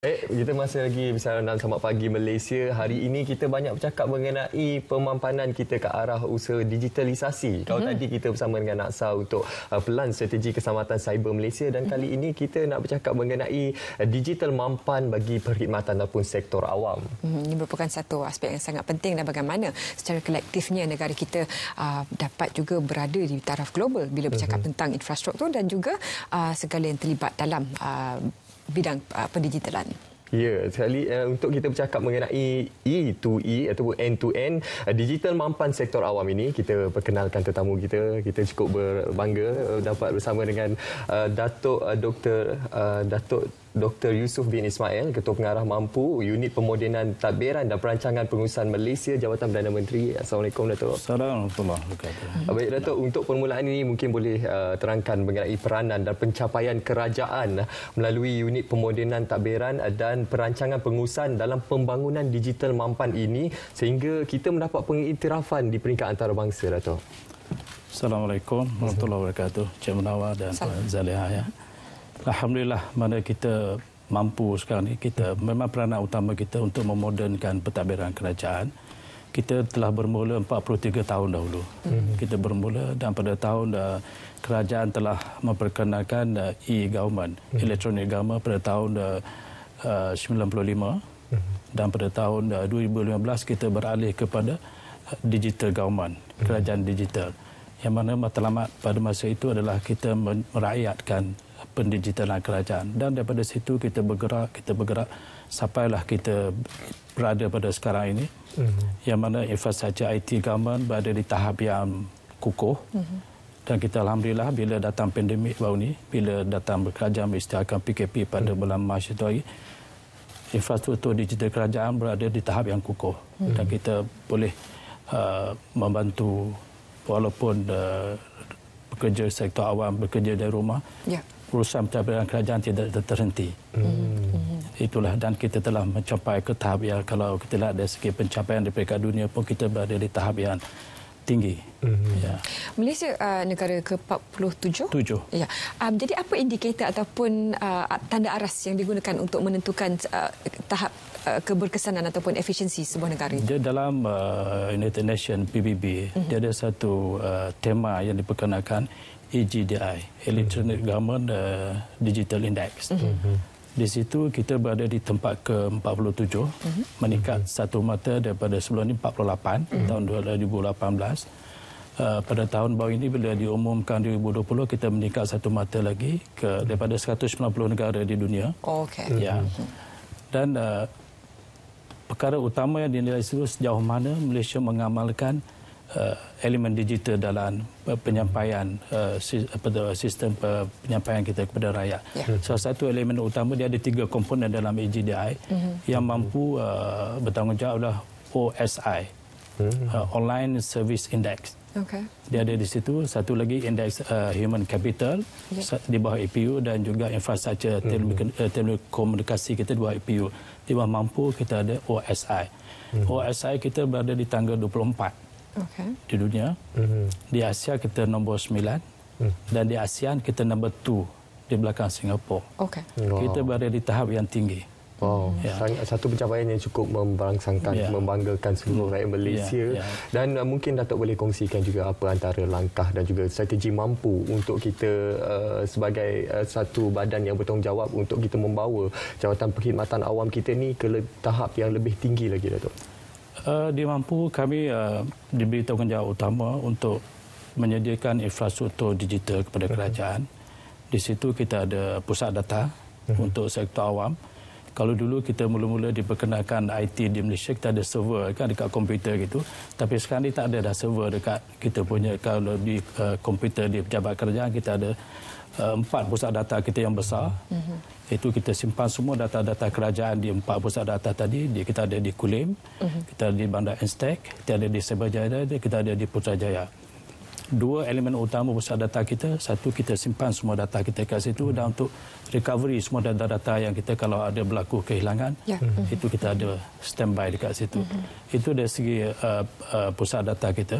Kita masih lagi bersama dalam Selamat Pagi Malaysia. Hari ini kita banyak bercakap mengenai pemampanan kita ke arah usaha digitalisasi. Kalau tadi kita bersama dengan Naksa untuk pelan strategi keselamatan cyber Malaysia, dan kali ini kita nak bercakap mengenai digital mampan bagi perkhidmatan ataupun sektor awam. Ini merupakan satu aspek yang sangat penting dan bagaimana secara kolektifnya negara kita dapat juga berada di taraf global bila bercakap tentang infrastruktur dan juga segala yang terlibat dalam bidang pendigitalan. Ya, sekali untuk kita bercakap mengenai E2E ataupun end-to-end digital mampan sektor awam ini, kita perkenalkan tetamu kita. Kita cukup berbangga dapat bersama dengan Datuk Dr. Yusof bin Ismail, Ketua Pengarah Mampu Unit Pemodenan Tadbiran dan Perancangan Pengurusan Malaysia, Jabatan Perdana Menteri. Assalamualaikum, Datuk. Assalamualaikum warahmatullahi wabarakatuh. Baik, Datuk, untuk permulaan ini mungkin boleh terangkan mengenai peranan dan pencapaian kerajaan melalui Unit Pemodenan Tadbiran dan Perancangan Pengurusan dalam pembangunan digital mampan ini sehingga kita mendapat pengiktirafan di peringkat antarabangsa, Datuk. Assalamualaikum warahmatullahi wabarakatuh. Cik Munawar dan Zaliha, ya. Alhamdulillah, mana kita mampu sekarang ini, kita memang peranan utama kita untuk memodernkan pentadbiran kerajaan. Kita telah bermula 43 tahun dahulu. Kita bermula dan pada tahun kerajaan telah memperkenalkan e-government, electronic government pada tahun 95 dan pada tahun 2015 kita beralih kepada digital government, kerajaan digital. Yang mana matlamat pada masa itu adalah kita merakyatkan pendigitalan kerajaan, dan daripada situ kita bergerak sampailah kita berada pada sekarang ini, yang mana infrastruktur IT government berada di tahap yang kukuh. Dan kita alhamdulillah bila datang pandemik baru ni, bila datang kerajaan mengisytiharkan PKP pada bulan Mac itu hari, infrastruktur digital kerajaan berada di tahap yang kukuh, dan kita boleh membantu walaupun bekerja sektor awam, bekerja dari rumah. Urusan pentadbiran kerajaan tidak terhenti. Itulah, dan kita telah mencapai ke tahap yang, kalau kita lihat dari segi pencapaian di peringkat dunia pun, kita berada di tahap yang tinggi. Ya. Malaysia negara ke-47. Ya. Jadi apa indikator ataupun tanda aras yang digunakan untuk menentukan tahap keberkesanan ataupun efisiensi sebuah negara? Dia dalam United Nations PBB, dia ada satu tema yang diperkenalkan, EGDI, Electronic Government Digital Index. Di situ kita berada di tempat ke-47, meningkat satu mata daripada sebelum ini 48 tahun 2018. Pada tahun baru ini bila diumumkan 2020, kita meningkat satu mata lagi daripada 190 negara di dunia. Ya. Dan perkara utama yang dinilai itu sejauh mana Malaysia mengamalkan elemen digital dalam penyampaian sistem penyampaian kita kepada rakyat. Salah satu elemen utama, dia ada 3 komponen dalam EGDI yang mampu bertanggungjawab adalah OSI, Online Service Index. Dia ada di situ. Satu lagi indeks human capital di bawah APU, dan juga infrastruktur telekomunikasi kita di bawah APU. Di bawah mampu kita ada OSI. OSI kita berada di tangga 24 di dunia. Di Asia kita nombor 9, dan di ASEAN kita nombor 2 di belakang Singapura. Kita berada di tahap yang tinggi. Satu pencapaian yang cukup memberangsangkan, membanggakan seluruh rakyat Malaysia. Dan mungkin Datuk boleh kongsikan juga apa antara langkah dan juga strategi mampu untuk kita sebagai satu badan yang bertanggungjawab untuk kita membawa jawatan perkhidmatan awam kita ni ke tahap yang lebih tinggi lagi, Datuk. Di Mampu kami diberi tanggungjawab utama untuk menyediakan infrastruktur digital kepada kerajaan. Di situ kita ada pusat data untuk sektor awam. Kalau dulu kita mula-mula diperkenalkan IT di Malaysia, kita ada server kan dekat komputer gitu. Tapi sekarang ni tak ada dah server dekat kita punya. Kalau di komputer di pejabat kerajaan, kita ada 4 pusat data kita yang besar. Itu kita simpan semua data-data kerajaan di 4 pusat data tadi. Kita ada di Kulim, kita ada di Bandar Instek, kita ada di Seberjaya, kita ada di Putrajaya. 2 elemen utama pusat data kita. Satu, kita simpan semua data kita kat situ, dan untuk recovery semua data-data yang kita kalau ada berlaku kehilangan, itu kita ada standby dekat situ. Itu dari segi pusat data kita.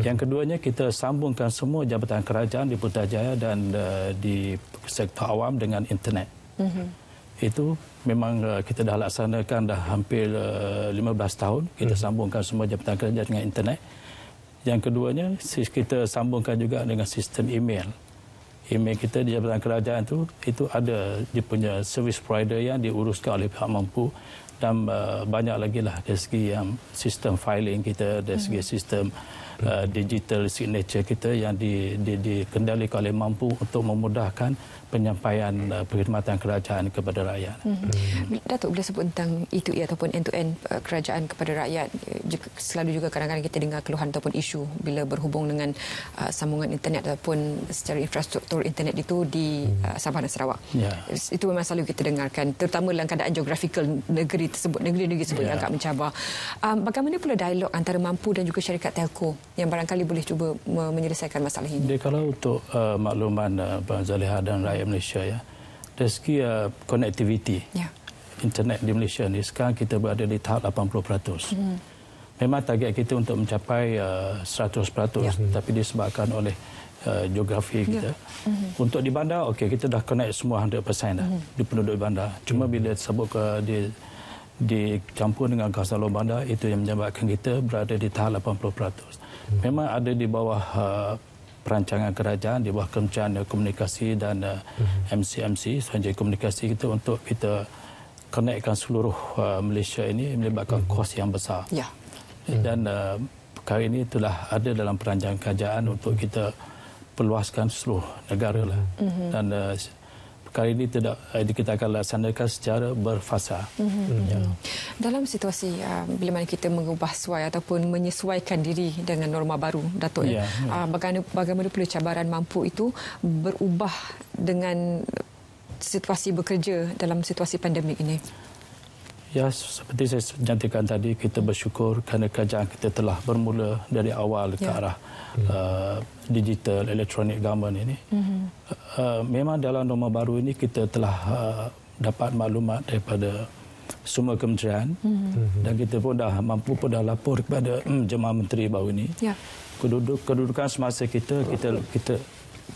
Yang keduanya, kita sambungkan semua jabatan kerajaan di Putrajaya dan di sektor awam dengan internet. itu memang kita dah laksanakan dah hampir 15 tahun. Kita sambungkan semua jabatan kerajaan dengan internet. Yang keduanya, kita sambungkan juga dengan sistem email. Email kita di jabatan kerajaan itu ada dia punya service provider yang diuruskan oleh pihak mampu, dan banyak lagi lah dari segi yang sistem filing kita, dari segi sistem digital signature kita yang dikendalikan oleh mampu untuk memudahkan penyampaian perkhidmatan kerajaan kepada rakyat. Datuk, bila sebut tentang E2E ataupun end-to-end kerajaan kepada rakyat, selalu juga kadang-kadang kita dengar keluhan ataupun isu bila berhubung dengan sambungan internet ataupun secara infrastruktur internet itu di Sabah dan Sarawak. Itu memang selalu kita dengarkan, terutama dalam keadaan geografikal negeri tersebut, negeri-negeri tersebut yang agak mencabar. Bagaimana pula dialog antara mampu dan juga syarikat telco yang barangkali boleh cuba menyelesaikan masalah ini? Jadi kalau untuk makluman Puan Zaliha dan rakyat Malaysia, ya, dari segi connectivity internet di Malaysia ni sekarang kita berada di tahap 80%. Memang target kita untuk mencapai 100%, tapi disebabkan oleh geografi kita. Untuk di bandar, okey, kita dah connect semua 100% dah di penduduk bandar. Cuma bila disebut dicampur dengan kawasan luar bandar, itu yang menyebabkan kita berada di tahap 80%. Memang ada di bawah perancangan kerajaan, di bawah Kementerian Komunikasi dan MCMC, Suruhanjaya Komunikasi kita, untuk kita connectkan seluruh Malaysia ini, melibatkan kos yang besar. Dan perkara ini telah ada dalam perancangan kerajaan untuk kita perluaskan seluruh negara lah. Dan perkara ini kita akan laksanakan secara berfasa. Dalam situasi bila mana kita mengubah suai ataupun menyesuaikan diri dengan norma baru, Datuk, bagaimana pula cabaran mampu itu berubah dengan situasi bekerja dalam situasi pandemik ini? Ya, seperti saya nyatakan tadi, kita bersyukur kerana kerajaan kita telah bermula dari awal ke arah digital electronic government ini. Memang dalam norma baru ini kita telah dapat maklumat daripada semua kementerian, dan kita pun dah lapor kepada jemaah menteri baru ini. Kedudukan semasa kita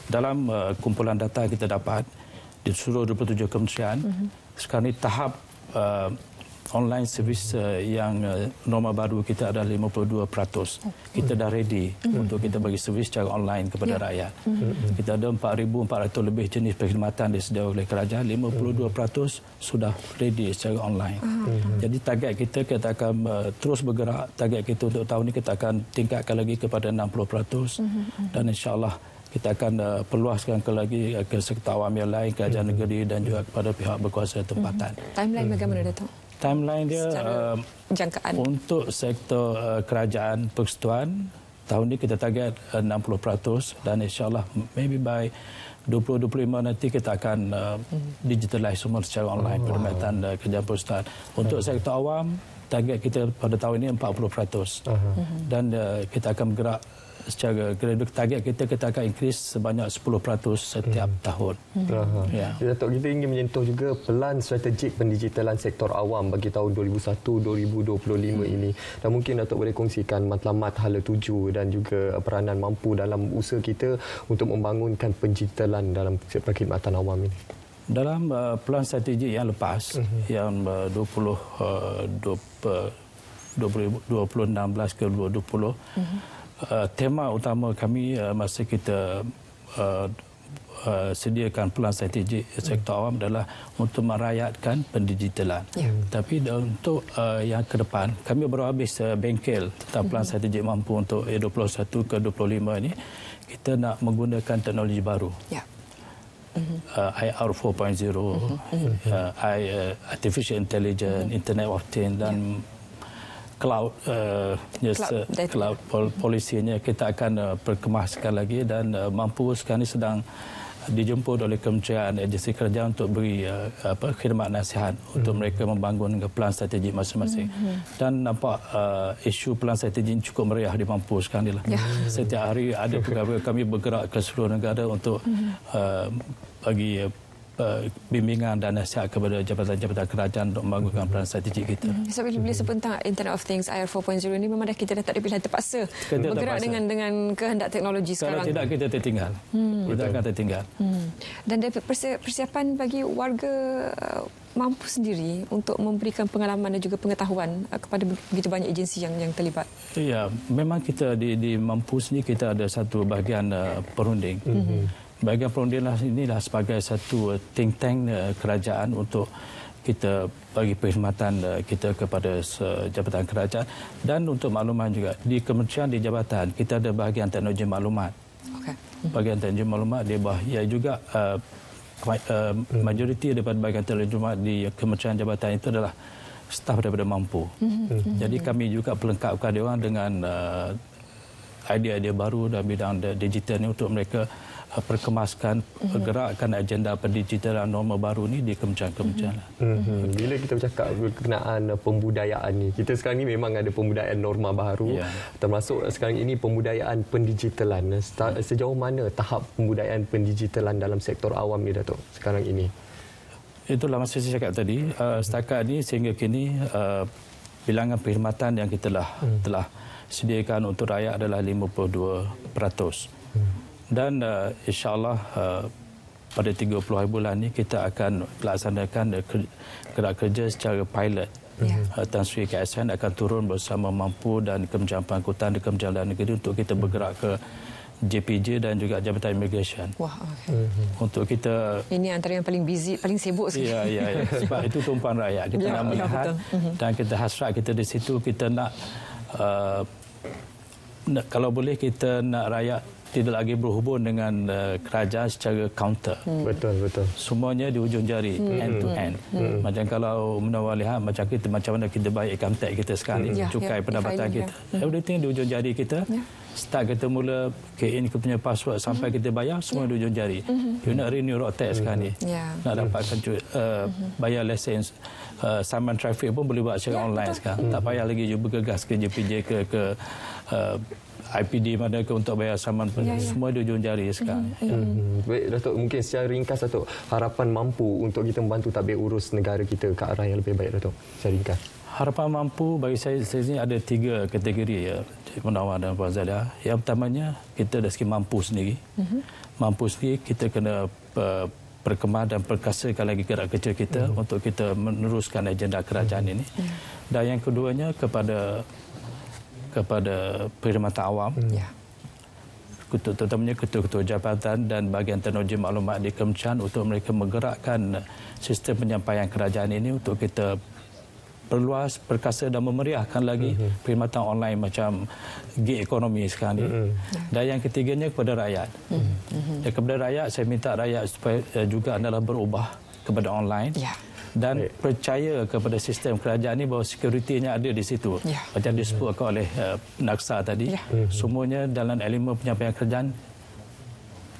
dalam kumpulan data kita dapat di seluruh 27 kementerian. Sekarang ini tahap online service yang norma baru kita adalah 52%. Kita dah ready untuk kita bagi servis secara online kepada rakyat. Kita ada 4,400 lebih jenis perkhidmatan disediakan oleh kerajaan. 52% sudah ready secara online. Jadi target kita akan terus bergerak. Target kita untuk tahun ini kita akan tingkatkan lagi kepada 60%. Dan insya-Allah kita akan perluaskan ke sektor awam yang lain, kerajaan negeri, dan juga kepada pihak berkuasa tempatan. Timeline bagaimana, Datuk? Timeline dia untuk sektor kerajaan persekutuan, tahun ini kita target 60%, dan insyaAllah maybe by 2025 nanti kita akan digitalize semua secara online perkhidmatan kerajaan persekutuan. Untuk sektor awam, target kita pada tahun ini 40%. Dan kita akan bergerak secara gradual. Target kita akan increase sebanyak 10% setiap tahun. Datuk, kita ingin menyentuh juga pelan strategik pendigitalan sektor awam bagi tahun 2001-2025 ini. Dan mungkin Datuk boleh kongsikan matlamat hala tuju dan juga peranan mampu dalam usaha kita untuk membangunkan pendigitalan dalam perkhidmatan awam ini. Dalam pelan strategik yang lepas, yang 2016 ke 2020, tema utama kami masa kita sediakan pelan strategik sektor awam adalah untuk merayatkan pendigitalan. Tapi untuk yang ke depan, kami baru habis bengkel tentang pelan strategik mampu untuk 21 ke 25 ini. Kita nak menggunakan teknologi baru. IR 4.0, Artificial Intelligence, Internet of Things, dan cloud polisinya kita akan perkemaskan lagi, dan mampu sekarang ini sedang dijemput oleh kementerian agensi kerajaan untuk beri khidmat nasihat untuk mereka membangun pelan strategi masing-masing. Dan nampak isu pelan strategi cukup meriah di mampu sekarang ini. Setiap hari ada perkara kami bergerak ke seluruh negara untuk bagi bimbingan dan nasihat kepada jabatan-jabatan kerajaan untuk membangunkan peran strategik kita. So bila sebut tentang Internet of Things IR 4.0 ini memang kita dah tak ada pilihan, terpaksa bergerak dengan kehendak teknologi sekarang. Kalau tidak kita tertinggal. Kita akan tertinggal. Dan dari persiapan bagi warga mampu sendiri untuk memberikan pengalaman dan juga pengetahuan kepada begitu banyak agensi yang terlibat. Ya, memang kita di Mampu sendiri kita ada satu bahagian perunding. Bahagian perunding inilah sebagai satu think tank kerajaan untuk kita bagi perkhidmatan kita kepada jabatan kerajaan, dan untuk makluman juga di kementerian di jabatan kita ada bahagian teknologi maklumat. Okay. Bahagian teknologi maklumat dia juga majoriti daripada bahagian teknologi maklumat di kementerian jabatan itu adalah staf daripada Mampu. Jadi kami juga pelengkapkan dia orang dengan idea-idea baru dalam bidang digital ini untuk mereka perkemaskan, gerakkan agenda pendigitalan norma baru ni di kementerian-kementerian. Bila kita bercakap berkenaan pembudayaan ni, kita sekarang ni memang ada pembudayaan norma baru, termasuk sekarang ini pembudayaan pendigitalan. Sejauh mana tahap pembudayaan pendigitalan dalam sektor awam ni, Datuk, sekarang ini? Itulah masa saya cakap tadi. Setakat ini sehingga kini bilangan perkhidmatan yang kita telah sediakan untuk rakyat adalah 52%. Dan insyaAllah pada 30 hari bulan ini kita akan laksanakan gerak kerja secara pilot. Tan Sri KSN akan turun bersama Mampu dan Kementerian Pangkutan dan Kementerian Dalam Negeri untuk kita bergerak ke JPJ dan juga Jabatan Immigration. Wah, okay. Untuk kita... Ini antara yang paling busy, paling sibuk sekali. Ya. Sebab itu tumpuan rakyat. Kita nak melihat dan kita hasrat kita di situ, kita nak kalau boleh kita nak rakyat tidak lagi berhubung dengan kerajaan secara counter. Betul. Semuanya di ujung jari, end to end. Macam kalau Menawar lihat macam mana kita bayar income tax kita sekarang ni, cukai pendapatan kita. Everything di ujung jari kita. Start kita mula KN kita punya password sampai kita bayar semua di ujung jari. You nak renew road tax sekarang ni. Nak dapatkan bayar lesen saman trafik pun boleh buat secara online sekarang. Tak payah lagi you bergegas ke JPJ ke IPD mana ke untuk bayar saman semua di ujung jari sekarang. Baik, Datuk, mungkin secara ringkas, Datuk, harapan Mampu untuk kita membantu tadbir urus negara kita ke arah yang lebih baik, Datuk, secara ringkas. Harapan Mampu bagi saya sini ada 3 kategori, ya, Munawar dan Puan Zalia. Yang pertamanya, kita dari segi Mampu sendiri. Mampu sendiri kita kena perkemah dan perkasakan lagi gerak kerja kita untuk kita meneruskan agenda kerajaan ini. Dan yang keduanya kepada perkhidmatan awam, terutamanya ketua-ketua jabatan dan bahagian teknologi maklumat di kementerian untuk mereka menggerakkan sistem penyampaian kerajaan ini untuk kita perluas, perkasa dan memeriahkan lagi perkhidmatan online macam gig ekonomi sekarang ini. Dan yang ketiganya kepada rakyat. Dan kepada rakyat, saya minta rakyat supaya juga adalah berubah kepada online. Dan percaya kepada sistem kerajaan ini bahawa sekuritinya ada di situ. Macam disebutkan oleh Naksa tadi, semuanya dalam elemen penyampaian kerajaan,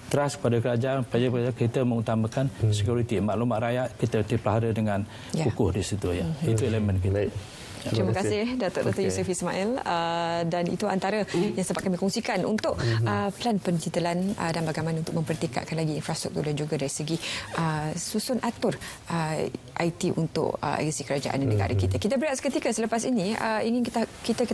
trust kepada kerajaan, percaya kita mengutamakan sekuriti. Maklumat rakyat kita dipelihara dengan kukuh di situ. Itu elemen kita. Terima kasih Dr. Yusuf Ismail, dan itu antara yang sempat kami kongsikan untuk plan pendigitalan dan bagaimana untuk mempertingkatkan lagi infrastruktur dan juga dari segi susun atur IT untuk agensi kerajaan di negara kita. Kita berehat seketika selepas ini ingin kita